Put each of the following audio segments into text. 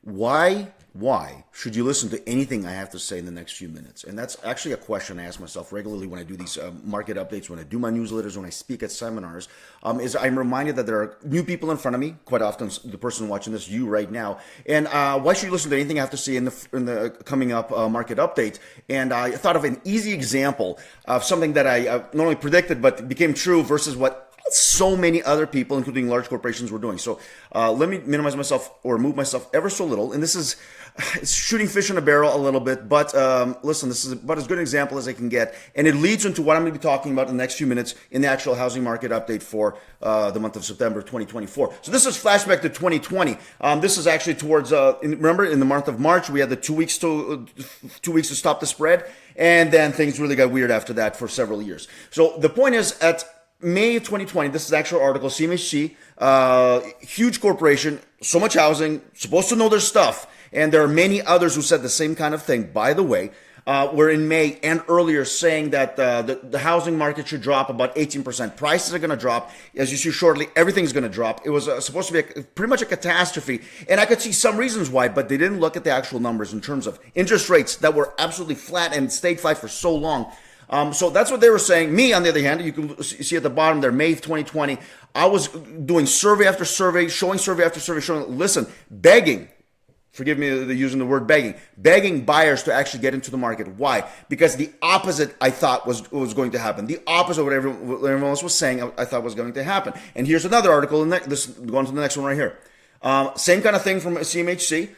Why should you listen to anything I have to say in the next few minutes? And that's actually a question I ask myself regularly when I do these market updates, when I do my newsletters, when I speak at seminars, is I'm reminded that there are new people in front of me, quite often the person watching this, you right now. And why should you listen to anything I have to say in the coming up market update? And I thought of an easy example of something that I not only predicted, but became true versus what so many other people, including large corporations, were doing. So let me minimize myself or move myself ever so little. And this is it's shooting fish in a barrel a little bit, but listen, this is about as good an example as I can get. And it leads into what I'm going to be talking about in the next few minutes in the actual housing market update for the month of September 2024. So this is flashback to 2020. This is actually towards, remember, in the month of March, we had the 2 weeks to stop the spread. And then things really got weird after that for several years. So the point is, at May of 2020, this is the actual article, CMHC, huge corporation, so much housing, supposed to know their stuff. And there are many others who said the same kind of thing, by the way, were in May and earlier saying that the housing market should drop about 18%. Prices are going to drop. As you see shortly, everything's going to drop. It was supposed to be pretty much a catastrophe. And I could see some reasons why, but they didn't look at the actual numbers in terms of interest rates that were absolutely flat and stayed flat for so long. So that's what they were saying. Me, on the other hand, you can see at the bottom there, May 2020, I was doing survey after survey, showing survey after survey, showing, listen, begging, forgive me using the word begging buyers to actually get into the market. Why? Because the opposite I thought was going to happen. The opposite of what everyone else was saying I thought was going to happen. And here's another article, going to the next one right here. Same kind of thing from CMHC.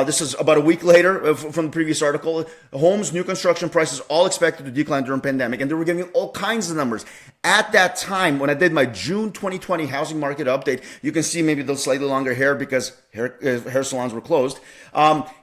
This is about a week later from the previous article. Homes, new construction prices, all expected to decline during pandemic. And they were giving all kinds of numbers. At that time, when I did my June 2020 housing market update, you can see maybe the slightly longer hair because hair salons were closed.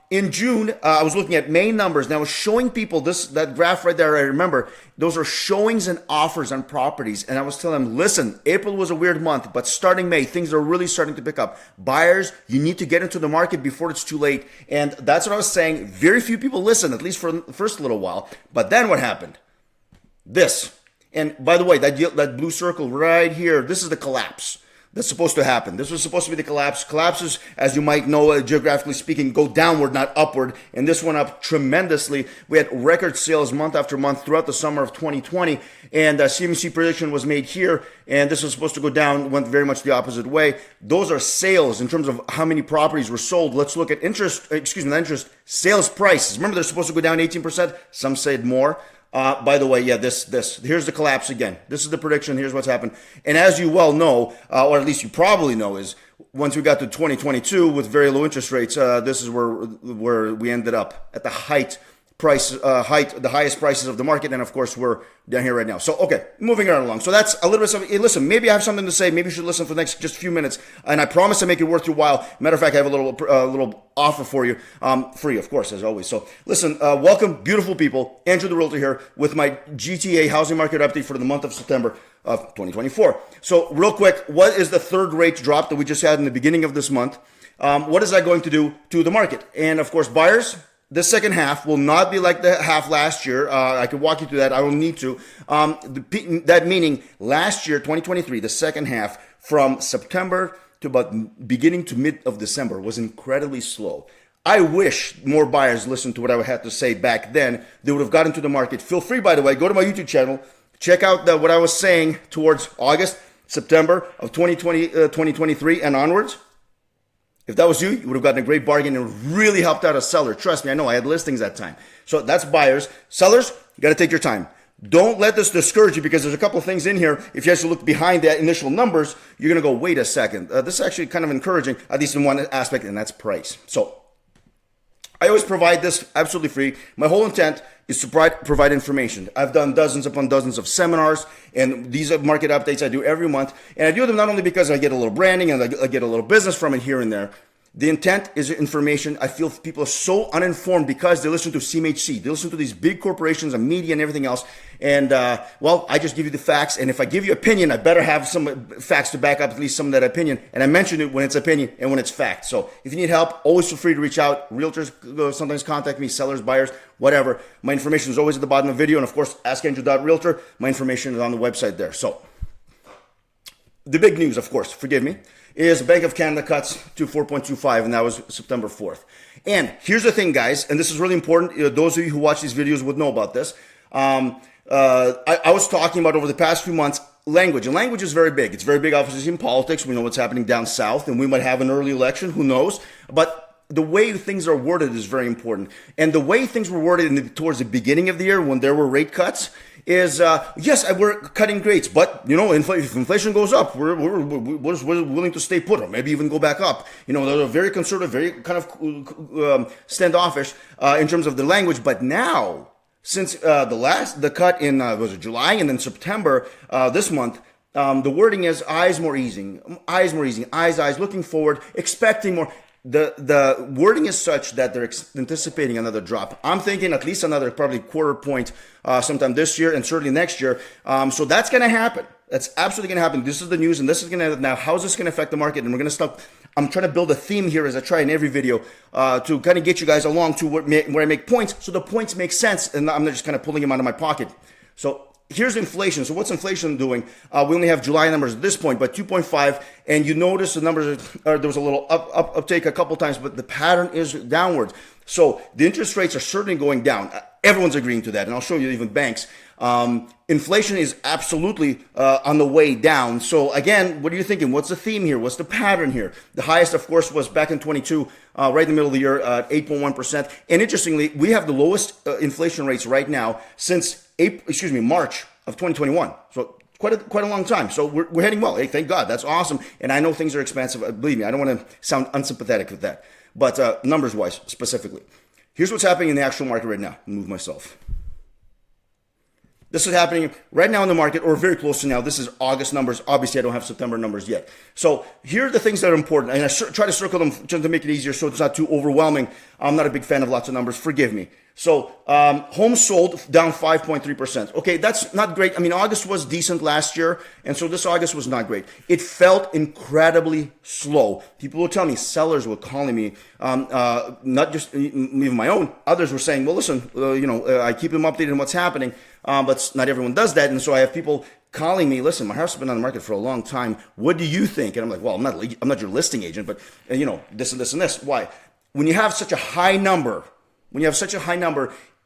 In June, I was looking at May numbers, and I was showing people that graph right there. I remember those are showings and offers on properties. And I was telling them, listen, April was a weird month, but starting May, things are really starting to pick up. Buyers, you need to get into the market before it's too late. And that's what I was saying. Very few people listen, at least for the first little while. But then what happened? This. And by the way, that blue circle right here, this is the collapse that's supposed to happen. This was supposed to be the collapse. Collapses, as you might know, geographically speaking, go downward, not upward. And this went up tremendously. We had record sales month after month throughout the summer of 2020. And CMC prediction was made here. And this was supposed to go down, went very much the opposite way. Those are sales in terms of how many properties were sold. Let's look at interest, sales prices. Remember, they're supposed to go down 18%. Some said more. By the way, yeah, here's the collapse again. This is the prediction. Here's what's happened. And as you well know, or at least you probably know, is once we got to 2022 with very low interest rates, this is where we ended up at the the highest prices of the market. And of course, we're down here right now. So, okay, moving right along. So that's a little bit of something. Hey, listen, maybe I have something to say. Maybe you should listen for the next just a few minutes. And I promise to make it worth your while. Matter of fact, I have a little offer for you, free, of course, as always. So listen, welcome, beautiful people. Andrew the Realtor here with my GTA housing market update for the month of September of 2024. So real quick, what is the third rate drop that we just had in the beginning of this month? What is that going to do to the market? And of course, buyers, the second half will not be like the half last year. I could walk you through that. I don't need to. That meaning last year, 2023, the second half from September to about beginning to mid of December was incredibly slow. I wish more buyers listened to what I had to say back then. They would have gotten to the market. Feel free, by the way, go to my YouTube channel. Check out what I was saying towards August, September of 2023 and onwards. If that was you, you would have gotten a great bargain and really helped out a seller. Trust me, I know I had listings that time. So that's buyers. Sellers, you got to take your time. Don't let this discourage you because there's a couple of things in here. If you actually look behind that initial numbers, you're going to go, wait a second. This is actually kind of encouraging, at least in one aspect, and that's price. So I always provide this absolutely free. My whole intent is to provide information. I've done dozens upon dozens of seminars, and these are market updates I do every month. And I do them not only because I get a little branding and I get a little business from it here and there. The intent is information. I feel people are so uninformed because they listen to CMHC. They listen to these big corporations and media and everything else. And, well, I just give you the facts. And if I give you opinion, I better have some facts to back up at least some of that opinion. And I mention it when it's opinion and when it's fact. So if you need help, always feel free to reach out. Realtors sometimes contact me, sellers, buyers, whatever. My information is always at the bottom of the video. And, of course, askandrew.realtor. My information is on the website there. So the big news, of course, forgive me, is Bank of Canada cuts to 4.25, and that was September 4th. And here's the thing, guys, and this is really important. Those of you who watch these videos would know about this. I was talking about over the past few months language, and language is very big. It's very big, obviously, in politics. We know what's happening down south, and we might have an early election. Who knows? But the way things are worded is very important. And the way things were worded towards the beginning of the year when there were rate cuts is, yes, we're cutting rates, but, if inflation goes up, we're willing to stay put or maybe even go back up. They're very conservative, very kind of standoffish in terms of the language. But now, since the cut in, was it July and then September this month, the wording is eyes more easing, eyes, looking forward, expecting more. The wording is such that they're anticipating another drop. I'm thinking at least another probably quarter point sometime this year and certainly next year. So that's going to happen. That's absolutely going to happen. This is the news, and this is going to now. How is this going to affect the market? And we're going to stop. I'm trying to build a theme here as I try in every video to kind of get you guys along to where I make points, so the points make sense, and I'm not just kind of pulling them out of my pocket. So here's inflation. So what's inflation doing? We only have July numbers at this point, but 2.5. And you notice the numbers there was a little uptake a couple times, but the pattern is downwards. So the interest rates are certainly going down. Everyone's agreeing to that, and I'll show you even banks. Inflation is absolutely on the way down. So again, what are you thinking? What's the theme here? What's the pattern here? The highest, of course, was back in 22, right in the middle of the year, 8.1%. And interestingly, we have the lowest inflation rates right now since March of 2021. So quite a long time. So we're heading well. Hey, thank God. That's awesome. And I know things are expensive. Believe me, I don't want to sound unsympathetic with that. But numbers-wise, specifically, here's what's happening in the actual market right now. I'll move myself. This is happening right now in the market, or very close to now. This is August numbers. Obviously, I don't have September numbers yet. So here are the things that are important. And I try to circle them just to make it easier so it's not too overwhelming. I'm not a big fan of lots of numbers. Forgive me. So homes sold down 5.3%. Okay, that's not great. I mean, August was decent last year, and so this August was not great. It felt incredibly slow. People would tell me, sellers were calling me, not just even my own. Others were saying, well, listen, I keep them updated on what's happening, but not everyone does that. And so I have people calling me, listen, my house has been on the market for a long time. What do you think? And I'm like, well, I'm not your listing agent, but this and this and this. Why? When you have such a high number,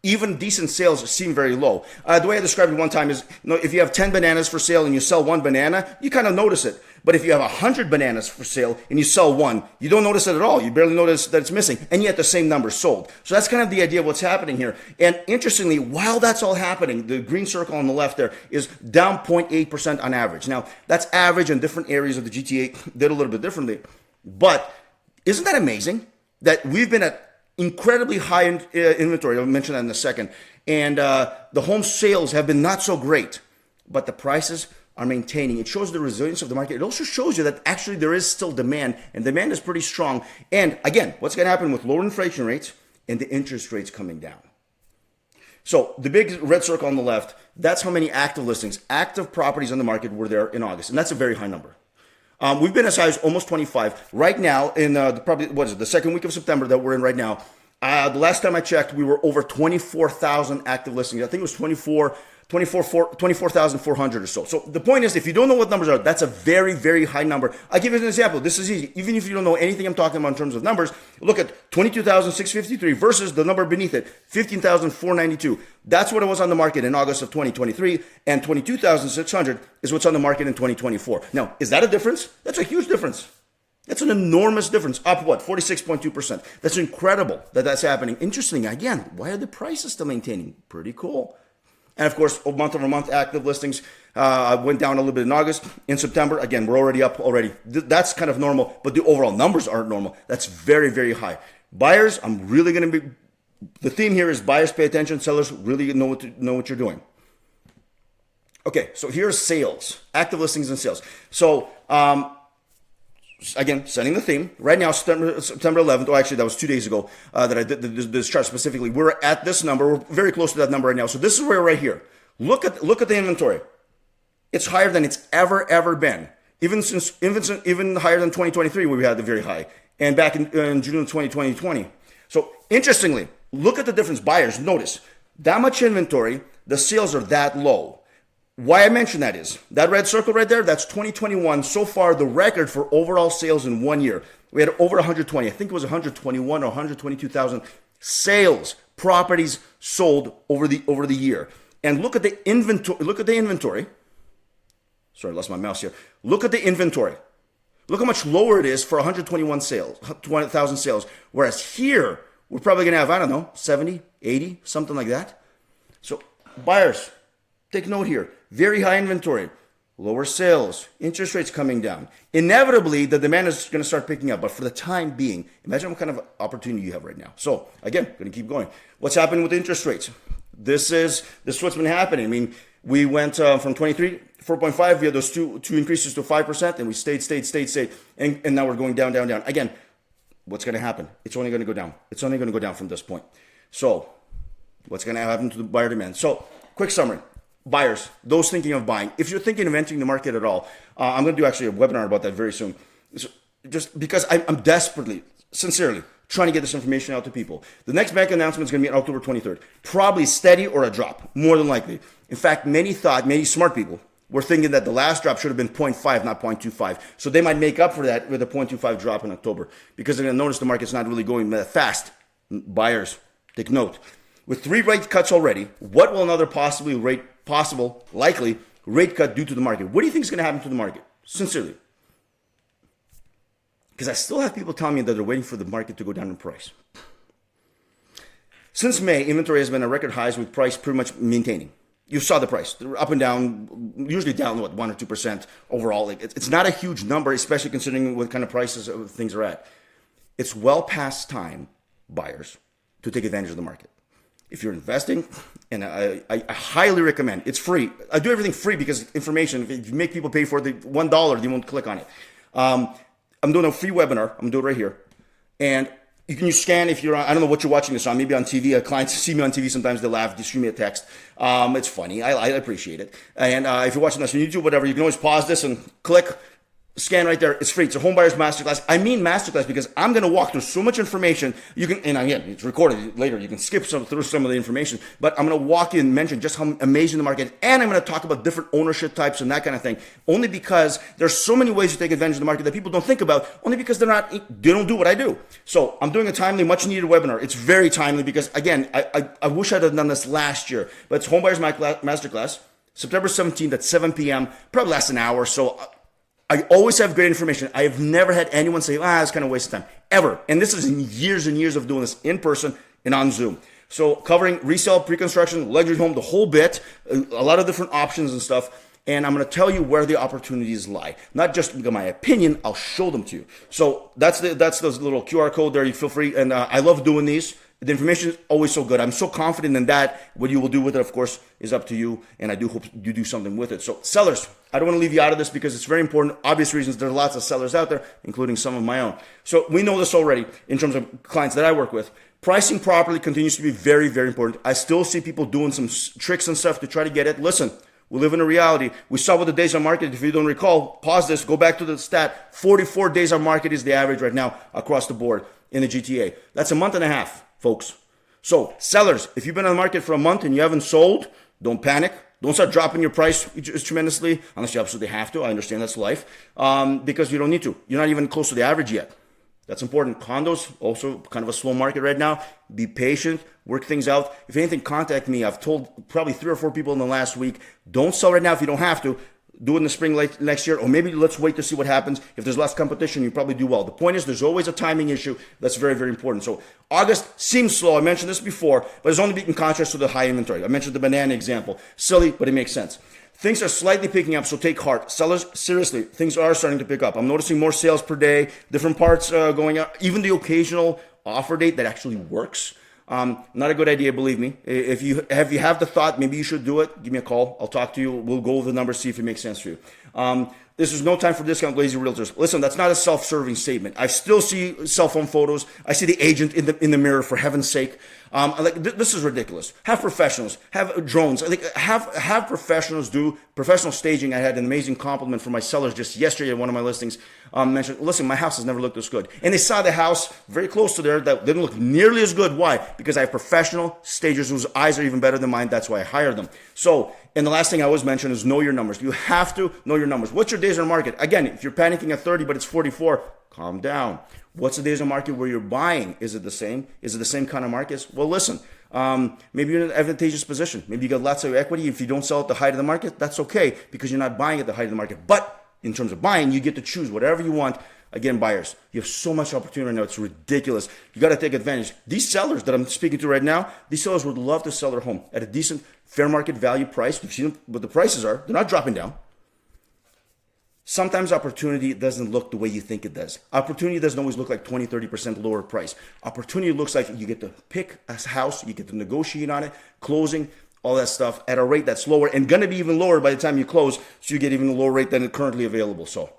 even decent sales seem very low. The way I described it one time is, if you have 10 bananas for sale and you sell one banana, you kind of notice it. But if you have 100 bananas for sale and you sell one, you don't notice it at all. You barely notice that it's missing, and yet the same number sold. So that's kind of the idea of what's happening here. And interestingly, while that's all happening, the green circle on the left there is down 0.8% on average. Now, that's average, and different areas of the GTA did a little bit differently. But isn't that amazing that we've been at incredibly high inventory? I'll mention that in a second. And the home sales have been not so great, but the prices are maintaining. It shows the resilience of the market. It also shows you that actually there is still demand, and demand is pretty strong. And again, what's going to happen with lower inflation rates and the interest rates coming down? So the big red circle on the left, that's how many active listings, active properties on the market were there in August. And that's a very high number. We've been as high as almost 25 right now in the second week of September that we're in right now. The last time I checked, we were over 24,000 active listings. I think it was 24,400 or so. So the point is, if you don't know what numbers are, that's a very, very high number. I'll give you an example. This is easy. Even if you don't know anything I'm talking about in terms of numbers, look at 22,653 versus the number beneath it, 15,492. That's what it was on the market in August of 2023, and 22,600 is what's on the market in 2024. Now, is that a difference? That's a huge difference. That's an enormous difference. Up what? 46.2%. That's incredible that that's happening. Interesting. Again, why are the prices still maintaining? Pretty cool. And of course, month over month active listings went down a little bit in August. In September, again, we're already up already. That's kind of normal, but the overall numbers aren't normal. That's very, very high. Buyers, I'm really going to be, the theme here is buyers pay attention, sellers really know what you're doing. Okay, so here's sales, active listings and sales. So, again, setting the theme. Right now, September 11th, oh, actually, that was 2 days ago that I did this chart specifically. We're at this number. We're very close to that number right now. So this is where we're right here. Look at the inventory. It's higher than it's ever been. Even higher than 2023, where we had the very high. And back in June of 2020. So interestingly, look at the difference. Buyers, notice, that much inventory, the sales are that low. Why I mention that is that red circle right there, that's 2021. So far, the record for overall sales in 1 year. We had over 120. I think it was 121 or 122,000 sales, properties sold over the year. And look at the inventory. Look at the inventory. Sorry, I lost my mouse here. Look at the inventory. Look how much lower it is for 121 sales, 20,000 sales. Whereas here, we're probably going to have, I don't know, 70, 80, something like that. So buyers, take note here. Very high inventory, lower sales, interest rates coming down. Inevitably, the demand is going to start picking up. But for the time being, imagine what kind of opportunity you have right now. So again, going to keep going. What's happening with interest rates? This is what's been happening. I mean, we went from 23, 4.5. We had those two increases to 5%, and we stayed. And now we're going down. Again, what's going to happen? It's only going to go down. It's only going to go down from this point. So what's going to happen to the buyer demand? So quick summary. Buyers, those thinking of buying. If you're thinking of entering the market at all, I'm going to do actually a webinar about that very soon. So just because I'm desperately, sincerely trying to get this information out to people. The next bank announcement is going to be on October 23rd. Probably steady or a drop, more than likely. In fact, many smart people were thinking that the last drop should have been 0.5, not 0.25. So they might make up for that with a 0.25 drop in October because they're going to notice the market's not really going that fast. Buyers, take note. With 3 rate cuts already, what will another likely rate cut do to the market? What do you think is going to happen to the market? Sincerely. Because I still have people telling me that they're waiting for the market to go down in price. Since May, inventory has been at record highs with price pretty much maintaining. You saw the price. They're up and down, usually down, 1 or 2% overall. It's not a huge number, especially considering what kind of prices things are at. It's well past time, buyers, to take advantage of the market. If you're investing, and I highly recommend, it's free. I do everything free because information, if you make people pay for the $1, they won't click on it. I'm doing a free webinar. I'm doing it right here. And you can scan if you're on, I don't know what you're watching this on, maybe on TV. Clients see me on TV, sometimes they laugh, they shoot me a text. It's funny. I appreciate it. And if you're watching this on YouTube, whatever, you can always pause this and click. Scan right there. It's free. It's a home buyer's masterclass. I mean masterclass because I'm going to walk through so much information. You can, and again, it's recorded later. You can skip through some of the information, but I'm going to walk in and mention just how amazing the market is. And I'm going to talk about different ownership types and that kind of thing. Only because there's so many ways to take advantage of the market that people don't think about. Only because they don't do what I do. So I'm doing a timely, much needed webinar. It's very timely because again, I wish I'd have done this last year, but it's home buyer's masterclass, September 17th at 7 p.m. Probably lasts an hour. So I always have great information. I have never had anyone say, it's kind of a waste of time, ever. And this is in years and years of doing this in person and on Zoom. So covering resale, pre-construction, luxury home, the whole bit, a lot of different options and stuff. And I'm going to tell you where the opportunities lie. Not just my opinion, I'll show them to you. So that's the little QR code there. You feel free. And I love doing these. The information is always so good. I'm so confident in that. What you will do with it, of course, is up to you. And I do hope you do something with it. So sellers, I don't want to leave you out of this because it's very important. Obvious reasons. There's lots of sellers out there, including some of my own. So we know this already in terms of clients that I work with. Pricing properly continues to be very, very important. I still see people doing some tricks and stuff to try to get it. Listen, we live in a reality. We saw what the days on market, if you don't recall, pause this, go back to the stat. 44 days on market is the average right now across the board in the GTA. That's a month and a half. Folks. So sellers, if you've been on the market for a month and you haven't sold, don't panic. Don't start dropping your price tremendously unless you absolutely have to. I understand that's life because you don't need to. You're not even close to the average yet. That's important. Condos, also kind of a slow market right now. Be patient. Work things out. If anything, contact me. I've told probably 3 or 4 people in the last week, don't sell right now if you don't have to. Do it in the spring next year, or maybe let's wait to see what happens. If there's less competition, you probably do well. The point is, there's always a timing issue. That's very, very important. So August seems slow. I mentioned this before, but it's only in contrast to the high inventory. I mentioned the banana example. Silly, but it makes sense. Things are slightly picking up, so take heart. Sellers, seriously, things are starting to pick up. I'm noticing more sales per day, different parts going up, even the occasional offer date that actually works. Not a good idea, believe me. If you have the thought, maybe you should do it, give me a call. I'll talk to you. We'll go over the numbers, see if it makes sense for you. This is no time for discount, lazy realtors. Listen, that's not a self-serving statement. I still see cell phone photos. I see the agent in the mirror, for heaven's sake. This is ridiculous. Have professionals, have drones. I think have professionals do professional staging. I had an amazing compliment from my sellers just yesterday at one of my listings. Mentioned, listen, my house has never looked this good. And they saw the house very close to there that didn't look nearly as good. Why? Because I have professional stagers whose eyes are even better than mine. That's why I hired them. So, and the last thing I always mention is know your numbers. You have to know your numbers. What's your days on market? Again, if you're panicking at 30, but it's 44, calm down. What's the days on market where you're buying? Is it the same? Is it the same kind of markets? Well, listen, maybe you're in an advantageous position. Maybe you got lots of equity. If you don't sell at the height of the market, that's okay because you're not buying at the height of the market. But in terms of buying, you get to choose whatever you want. Again, buyers, you have so much opportunity right now. It's ridiculous. You got to take advantage. These sellers that I'm speaking to right now, these sellers would love to sell their home at a decent fair market value price. You've seen what the prices are. They're not dropping down. Sometimes opportunity doesn't look the way you think it does. Opportunity doesn't always look like 20, 30% lower price. Opportunity looks like you get to pick a house, you get to negotiate on it, closing, all that stuff at a rate that's lower and going to be even lower by the time you close, so you get even a lower rate than currently available. So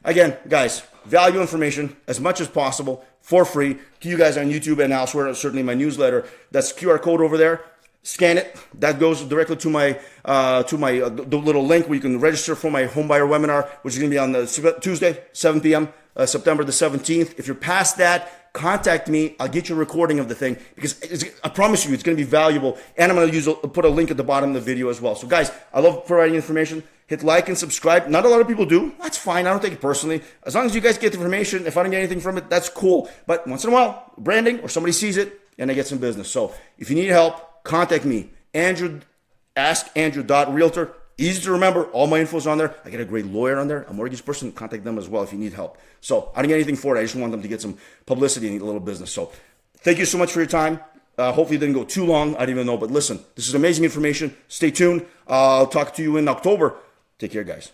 again, guys, value information as much as possible for free to you guys on YouTube and elsewhere, certainly my newsletter. That's QR code over there. Scan it. That goes directly to my the little link where you can register for my homebuyer webinar, which is going to be on the Tuesday, 7 p.m., September the 17th. If you're past that, contact me. I'll get you a recording of the thing because I promise you it's going to be valuable. And I'm going to put a link at the bottom of the video as well. So guys, I love providing information. Hit like and subscribe. Not a lot of people do. That's fine. I don't take it personally. As long as you guys get the information, if I don't get anything from it, that's cool. But once in a while, branding or somebody sees it and I get some business. So if you need help, contact me. Andrew, askandrew.realtor. Easy to remember. All my info is on there. I get a great lawyer on there, a mortgage person. Contact them as well if you need help. So I don't get anything for it. I just want them to get some publicity and a little business. So thank you so much for your time. Hopefully it didn't go too long. I didn't even know. But listen, this is amazing information. Stay tuned. I'll talk to you in October. Take care, guys.